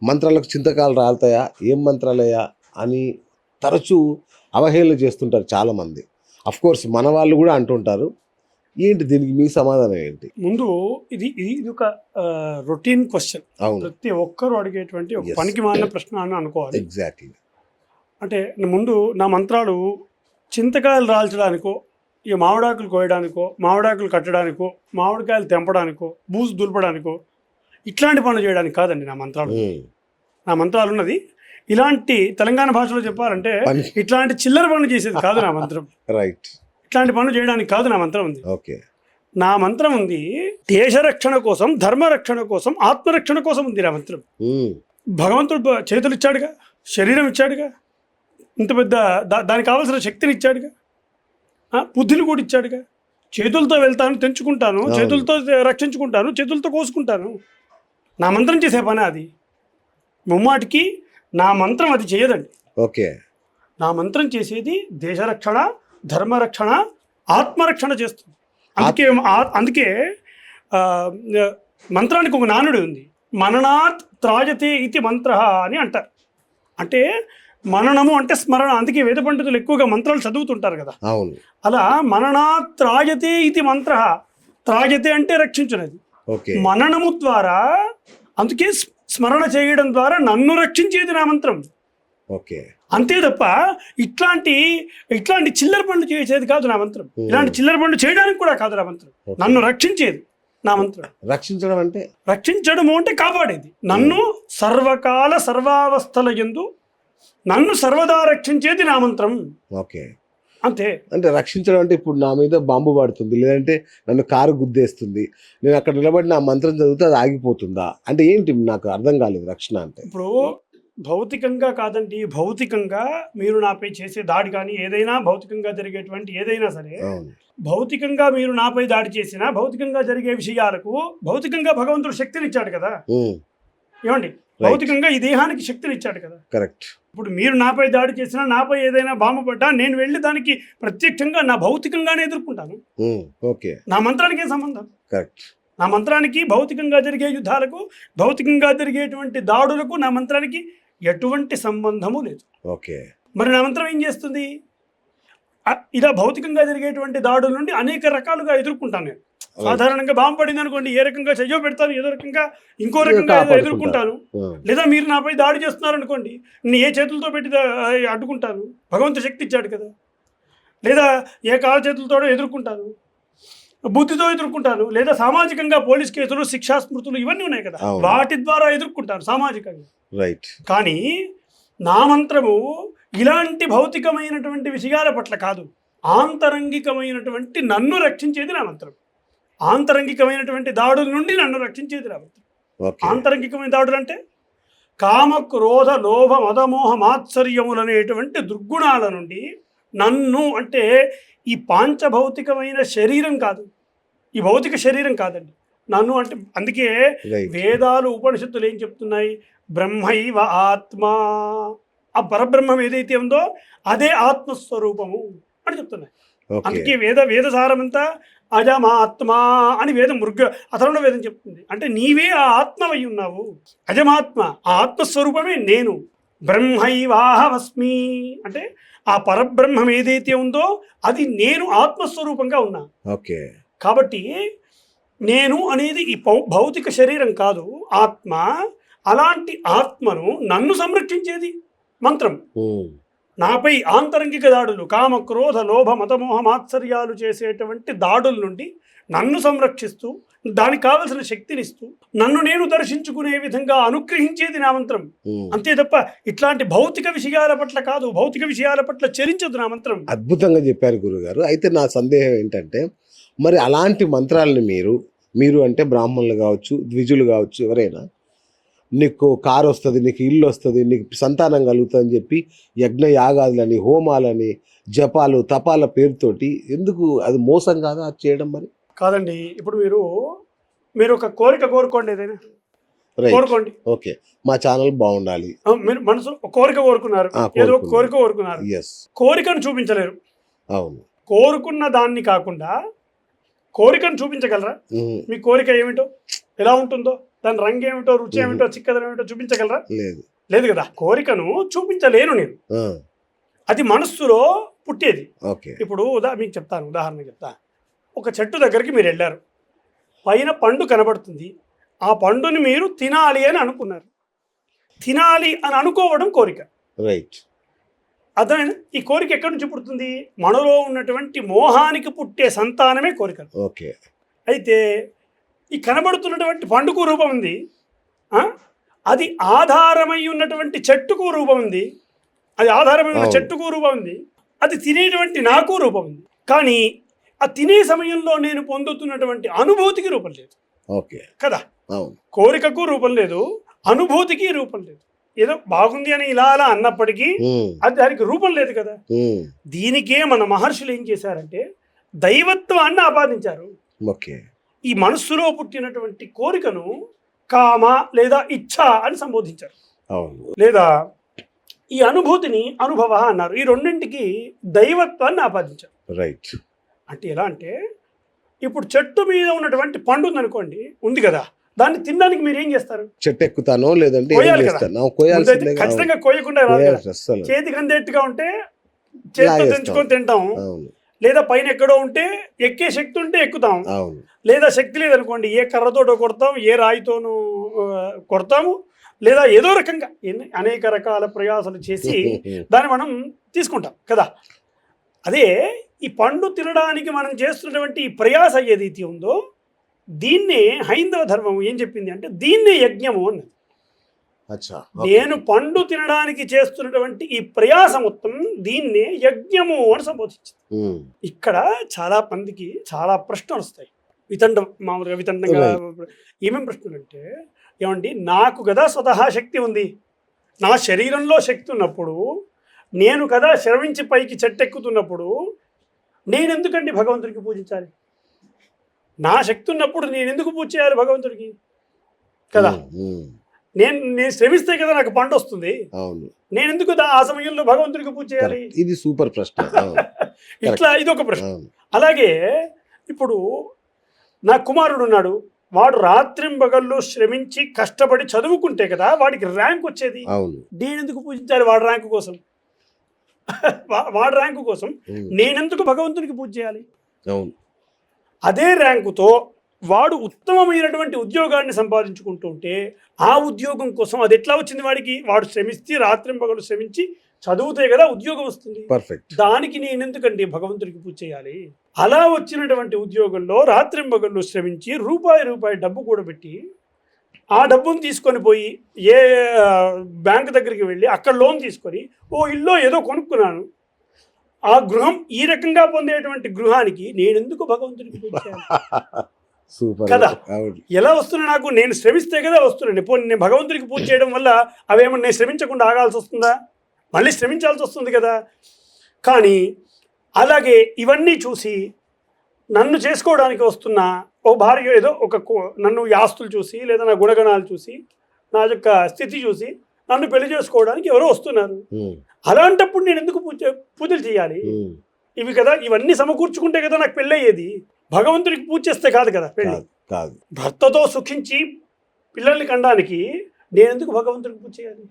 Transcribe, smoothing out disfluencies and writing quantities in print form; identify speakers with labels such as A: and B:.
A: మంత్రాలకు చింతకాలు రాలుతాయా, ఏం మంత్రాలయ్యా అని తరచూ అవహేళన చేస్తుంటారు చాలామంది. కోర్స్ మన వాళ్ళు కూడా అంటుంటారు. ఏంటి దీనికి మీ సమాధానం ఏంటి?
B: ముందు ఇది ఇది ఒక రొటీన్ క్వశ్చన్.
A: అవును,
B: ప్రతి ఒక్కరు అడిగేటువంటి ఒక
A: Yes.
B: పనికి మాలిన ప్రశ్న అని అనుకోవాలి.
A: ఎగ్జాక్ట్లీ.
B: అంటే ముందు నా మంత్రాలు చింతకాయలు రాల్చడానికో, ఈ మామిడాకులు కోయడానికో, మామిడాకులు కట్టడానికో, మామిడికాయలు తెంపడానికో, బూజు దులపడానికో ఇట్లాంటి పనులు చేయడానికి కాదండి నా మంత్రాలు. నా మంత్రాలు ఉన్నది ఇలాంటి తెలంగాణ భాషలో చెప్పాలంటే ఇట్లాంటి చిల్లర పనులు చేసేది కాదు నా మంత్రం.
A: రైట్.
B: ఇట్లాంటి పనులు చేయడానికి కాదు నా మంత్రం ఉంది.
A: ఓకే.
B: నా మంత్రం ఉంది దేశ రక్షణ కోసం, ధర్మ రక్షణ కోసం, ఆత్మరక్షణ కోసం ఉంది నా మంత్రం. భగవంతుడు చేతులు ఇచ్చాడుగా, శరీరం ఇచ్చాడుగా, ఇంత పెద్ద దానికి కావాల్సిన శక్తిని ఇచ్చాడుగా, బుద్ధిని కూడా ఇచ్చాడుగా. చేతులతో వెళ్తాను, తెంచుకుంటాను, చేతులతో రక్షించుకుంటాను, చేతులతో కోసుకుంటాను. నా మంత్రం చేసే పని అది. ముమ్మాటికి నా మంత్రం అది చేయదండి.
A: ఓకే.
B: నా మంత్రం చేసేది దేశ రక్షణ, ధర్మరక్షణ, ఆత్మరక్షణ చేస్తుంది. అందుకే మంత్రానికి ఒక నానుడి ఉంది, మననాత్ త్రాజతే ఇది మంత్ర అని అంటారు. అంటే మననము అంటే స్మరణ. అందుకే వేద పండితులు ఎక్కువగా మంత్రాలు చదువుతుంటారు కదా.
A: అవును.
B: అలా మననాత్ త్రాజతే ఇది మంత్ర. త్రాజతే అంటే రక్షించున్నది. మననము ద్వారా, అందుకే స్మరణ చేయడం ద్వారా నన్ను రక్షించేది నా మంత్రం.
A: ఓకే.
B: అంతే తప్ప ఇట్లాంటి చిల్లర పనులు చేసేది కాదు నా మంత్రం. ఇలాంటి చిల్లర పనులు చేయడానికి కూడా కాదు నా మంత్రం. నన్ను రక్షించేది నా మంత్రం. రక్షించడము అంటే కాపాడేది. నన్ను సర్వకాల సర్వావస్థల యందు నన్ను సర్వదా రక్షించేది నా మంత్రం.
A: ఓకే.
B: అంతే.
A: అంటే రక్షించడం అంటే ఇప్పుడు నా మీద బాంబు పడుతుంది, లేదంటే నన్ను కారు గుద్దేస్తుంది, నేను అక్కడ నిలబడి నా మంత్రం చదివితే అది ఆగిపోతుందా అంటే ఏంటి? నాకు అర్థం కాలేదు రక్షణ అంటే.
B: ఇప్పుడు భౌతికంగా కాదండి, భౌతికంగా మీరు నాపై చేసే దాడి కానీ ఏదైనా భౌతికంగా జరిగేటువంటి ఏదైనా సరే, భౌతికంగా మీరు నాపై దాడి చేసినా భౌతికంగా జరిగే విషయాలకు భౌతికంగా భగవంతుడు శక్తిని ఇచ్చాడు కదా. ఏమండి, భౌతికంగా ఈ దేహానికి శక్తిని ఇచ్చాడు కదా.
A: కరెక్ట్.
B: ఇప్పుడు మీరు నాపై దాడి చేసినా, నాపై ఏదైనా బాంబు పడ్డా నేను వెళ్ళి దానికి ప్రత్యక్షంగా నా భౌతికంగానే ఎదుర్కొంటాను.
A: ఓకే.
B: నా మంత్రానికి ఏం సంబంధం?
A: కరెక్ట్.
B: నా మంత్రానికి భౌతికంగా జరిగే యుద్ధాలకు, భౌతికంగా జరిగేటువంటి దాడులకు నా మంత్రానికి ఎటువంటి సంబంధము లేదు.
A: ఓకే.
B: మరి నా మంత్రం ఏం చేస్తుంది? ఇలా భౌతికంగా జరిగేటువంటి దాడుల నుండి అనేక రకాలుగా ఎదుర్కొంటాను నేను. సాధారణంగా బాంబు పడింది అనుకోండి, ఏ రకంగా చెయ్యో పెడతాను, ఏదో రకంగా ఇంకో రకంగా ఎదుర్కొంటాను. లేదా మీరు నాపై దాడి చేస్తున్నారు అనుకోండి, నేను ఏ చేతులతో పెట్టి అడ్డుకుంటాను, భగవంతుడు శక్తి ఇచ్చాడు కదా. లేదా ఏ కాళ్ళ చేతులతో ఎదుర్కొంటాను, బుద్ధితో ఎదుర్కొంటాను. లేదా సామాజికంగా పోలీస్ కేసులు, శిక్షా స్మృతులు ఇవన్నీ ఉన్నాయి కదా, వాటి ద్వారా ఎదుర్కొంటాను సామాజికంగా.
A: రైట్.
B: కానీ నా మంత్రము ఇలాంటి భౌతికమైనటువంటి విషయాల పట్ల కాదు, ఆంతరంగికమైనటువంటి నన్ను రక్షించేది నా మంత్రం. ఆంతరంగికమైనటువంటి దాడుల నుండి నన్ను రక్షించేది నా మంత్రం. ఆంతరంగికమైన దాడులు అంటే కామ, క్రోధ, లోభ, మదమోహ, మాత్సర్యములు అనేటువంటి దుర్గుణాల నుండి నన్ను, అంటే ఈ పాంచభౌతికమైన శరీరం కాదు, ఈ భౌతిక శరీరం కాదండి నన్ను. అంటే అందుకే వేదాలు, ఉపనిషత్తులు ఏం చెప్తున్నాయి? బ్రహ్మైవ ఆత్మ. ఆ పరబ్రహ్మం ఏదైతే ఉందో అదే ఆత్మస్వరూపము అని చెప్తున్నాయి. అందుకే వేదసారమంతా అజమాత్మ అని వేదం అథర్వణ వేదం చెప్తుంది. అంటే నీవే ఆ ఆత్మవై ఉన్నావు, అజమాత్మ. ఆ ఆత్మస్వరూపమే నేను. బ్రహ్మైవాహమస్మి అంటే ఆ పరబ్రహ్మం ఏదైతే ఉందో అది నేను ఆత్మస్వరూపంగా ఉన్నా.
A: ఓకే.
B: కాబట్టి నేను అనేది ఈ భౌతిక శరీరం కాదు, ఆత్మ. అలాంటి ఆత్మను నన్ను సంరక్షించేది మంత్రం. నాపై ఆంతరంగిక దాడులు, కామ, క్రోధ, లోభ, మతమోహ, మాత్సర్యాలు చేసేటువంటి దాడుల నుండి నన్ను సంరక్షిస్తూ, దానికి కావలసిన శక్తినిస్తూ, నన్ను నేను దర్శించుకునే విధంగా అనుగ్రహించేది నా మంత్రం. అంతే తప్ప ఇట్లాంటి భౌతిక విషయాల పట్ల కాదు, భౌతిక విషయాల పట్ల చరించదు నా మంత్రం.
A: అద్భుతంగా చెప్పారు గురుగారు. అయితే నా సందేహం ఏంటంటే, మరి అలాంటి మంత్రాలను మీరు అంటే బ్రాహ్మణులు కావచ్చు, ద్విజులు కావచ్చు, ఎవరైనా నీకు కారు వస్తుంది, నీకు ఇల్లు వస్తుంది, నీకు సంతానం కలుగుతుంది అని చెప్పి యజ్ఞ యాగాదులని, హోమాలని, జపాలు, తపాల పేరుతోటి ఎందుకు? అది మోసం కాదా అది చేయడం? మరి
B: కాదండి. ఇప్పుడు మీరు ఒక కోరిక కోరుకోండి, ఏదైనా కోరుకోండి.
A: ఓకే, మా ఛానల్ బాగుండాలి,
B: మీరు మనసు కోరిక కోరుకున్నారు, ఏదో కోరిక కోరుకున్నారు. కోరికను చూపించలేరు.
A: అవును.
B: కోరుకున్న దాన్ని కాకుండా కోరికను చూపించగలరా? మీ కోరిక ఏమిటో, ఎలా ఉంటుందో దాని రంగు ఏమిటో, రుచి ఏమిటో, చిక్కదనం ఏమిటో చూపించగలరా?
A: లేదు.
B: లేదు కదా. కోరికను చూపించలేను నేను,
A: ఆ,
B: అది మనస్సులో పుట్టేది.
A: ఓకే.
B: ఇప్పుడు మీకు చెప్తాను, ఉదాహరణ చెప్తా. ఒక చెట్టు దగ్గరికి మీరు వెళ్ళారు, పైన పండు కనబడుతుంది, ఆ పండుని మీరు తినాలి అని అనుకున్నారు. తినాలి అని అనుకోవడం కోరిక.
A: రైట్.
B: అర్థమైంది? ఈ కోరిక ఎక్కడి నుంచి పుడుతుంది? మనలో ఉన్నటువంటి మోహానికి పుట్టే సంతానమే కోరికలు.
A: ఓకే.
B: అయితే ఈ కనబడుతున్నటువంటి పండుకు రూపం ఉంది, ఆ? అది ఆధారమై ఉన్నటువంటి చెట్టుకు రూపం ఉంది, అది ఆధారమై ఉన్న చెట్టుకు రూపం ఉంది, అది తినేటువంటి నాకు రూపం ఉంది. కానీ ఆ తినే సమయంలో నేను పొందుతున్నటువంటి అనుభూతికి రూపం లేదు.
A: ఓకే
B: కదా.
A: అవును.
B: కోరికకు రూపం లేదు, అనుభూతికి రూపం లేదు. ఏదో బాగుంది అని ఇలా అలా అన్నప్పటికీ అది దానికి రూపం లేదు కదా. దీనికే మన మహర్షులు ఏం చేశారంటే దైవత్వాన్ని ఆపాదించారు.
A: ఓకే.
B: ఈ మనస్సులో పుట్టినటువంటి కోరికను కామ లేదా ఇచ్ఛ అని సంబోధించారు.
A: అవును.
B: లేదా ఈ అనుభూతిని అనుభవ అన్నారు. ఈ రెండింటికి దైవత్వాన్ని ఆపాదించారు.
A: రైట్.
B: అంటే ఎలా అంటే, ఇప్పుడు చెట్టు మీద ఉన్నటువంటి పండు ఉందనుకోండి, ఉంది కదా, దాన్ని తినడానికి మీరు ఏం చేస్తారు?
A: చెట్టు ఎక్కుతానో లేదంటే
B: కోయాలి కదా. ఖచ్చితంగా కోయకుండా రాదు కదా. చేతికి అందేట్టుగా ఉంటే చేతితో తెంచుకొని తింటాం, లేదా పైన ఎక్కడో ఉంటే ఎక్కే శక్తి ఉంటే ఎక్కుతాం, లేదా శక్తి లేదనుకోండి ఏ కర్రతోటో కొడతాం, ఏ రాయితోనూ కొడతాము, లేదా ఏదో రకంగా అనేక రకాల ప్రయాసాలు చేసి దాన్ని మనం తీసుకుంటాం కదా. అదే ఈ పండు తినడానికి మనం చేస్తున్నటువంటి ఈ ప్రయాస ఏదైతే ఉందో దీన్నే హైందవ ధర్మం ఏం చెప్పింది అంటే దీన్నే యజ్ఞము అన్నది. నేను పండు తినడానికి చేస్తున్నటువంటి ఈ ప్రయాస మొత్తం దీన్నే యజ్ఞము అని సంబోధించింది. ఇక్కడ చాలా మందికి చాలా ప్రశ్నలు వస్తాయి, మామూలుగా వితండంగా. ఏమేమి ప్రశ్నలు అంటే, ఏమండి నాకు కదా స్వతహా శక్తి ఉంది, నా శరీరంలో శక్తి ఉన్నప్పుడు, నేను కదా శ్రవించి పైకి చెట్టెక్కుతున్నప్పుడు నేను ఎందుకండి భగవంతుడికి పూజించాలి? నా శక్తి ఉన్నప్పుడు నేను ఎందుకు పూజ చేయాలి భగవంతుడికి కదా? నేను శ్రమిస్తే కదా నాకు పంట వస్తుంది, నేను ఎందుకు ఆ సమయంలో భగవంతుడికి పూజ చేయాలి?
A: ఇది సూపర్ ప్రశ్న.
B: ఇట్లా ఇది ఒక ప్రశ్న. అలాగే ఇప్పుడు నా కుమారుడు ఉన్నాడు, వాడు రాత్రింబగళ్ళు శ్రమించి కష్టపడి చదువుకుంటే కదా వాడికి ర్యాంక్ వచ్చేది. నేను ఎందుకు పూజించాలి వాడి ర్యాంకు కోసం? వాడి ర్యాంకు కోసం నేనెందుకు భగవంతునికి పూజ చేయాలి? అదే ర్యాంకుతో వాడు ఉత్తమమైనటువంటి ఉద్యోగాన్ని సంపాదించుకుంటూ ఉంటే ఆ ఉద్యోగం కోసం అది ఎట్లా వచ్చింది వాడికి? వాడు శ్రమిస్తే రాత్రింబగళ్ళు శ్రమించి చదువుతే కదా ఉద్యోగం వస్తుంది. దానికి నేను ఎందుకండి భగవంతుడికి పూజ చేయాలి? అలా వచ్చినటువంటి ఉద్యోగంలో రాత్రింబగళ్ళు శ్రమించి రూపాయి డబ్బు కూడబెట్టి ఆ డబ్బును తీసుకొని పోయి ఏ బ్యాంక్ దగ్గరికి వెళ్ళి అక్కడ లోన్ తీసుకొని ఇల్లు ఏదో కొనుక్కున్నాను, ఆ గృహం ఈ రకంగా పొందేటువంటి గృహానికి నేను ఎందుకు భగవంతుడికి పూజ చేయాలి కదా? ఎలా వస్తున్నా నాకు? నేను శ్రమిస్తే కదా వస్తున్నాను. ఇప్పుడు నేను భగవంతుడికి పూజ చేయడం వల్ల అవేమన్నా నేను శ్రమించకుండా ఆగాల్సి వస్తుందా? మళ్ళీ శ్రమించాల్సి వస్తుంది కదా. కానీ అలాగే ఇవన్నీ చూసి నన్ను చేసుకోవడానికి వస్తున్న ఓ భార్య ఏదో నన్ను ఆస్తులు చూసి లేదా నా గుణగణాలు చూసి నా యొక్క స్థితి చూసి నన్ను పెళ్లి చేసుకోవడానికి ఎవరో వస్తున్నారు. అలాంటప్పుడు నేను ఎందుకు పూజలు చేయాలి? ఇవి కదా, ఇవన్నీ సమకూర్చుకుంటే కదా నాకు పెళ్ళి అయ్యేది. భగవంతుడికి పూజ చేస్తే కాదు కదా పెళ్ళి. భర్తతో సుఖించి పిల్లల్ని కనడానికి నేను ఎందుకు భగవంతుడికి పూజ చేయాలి?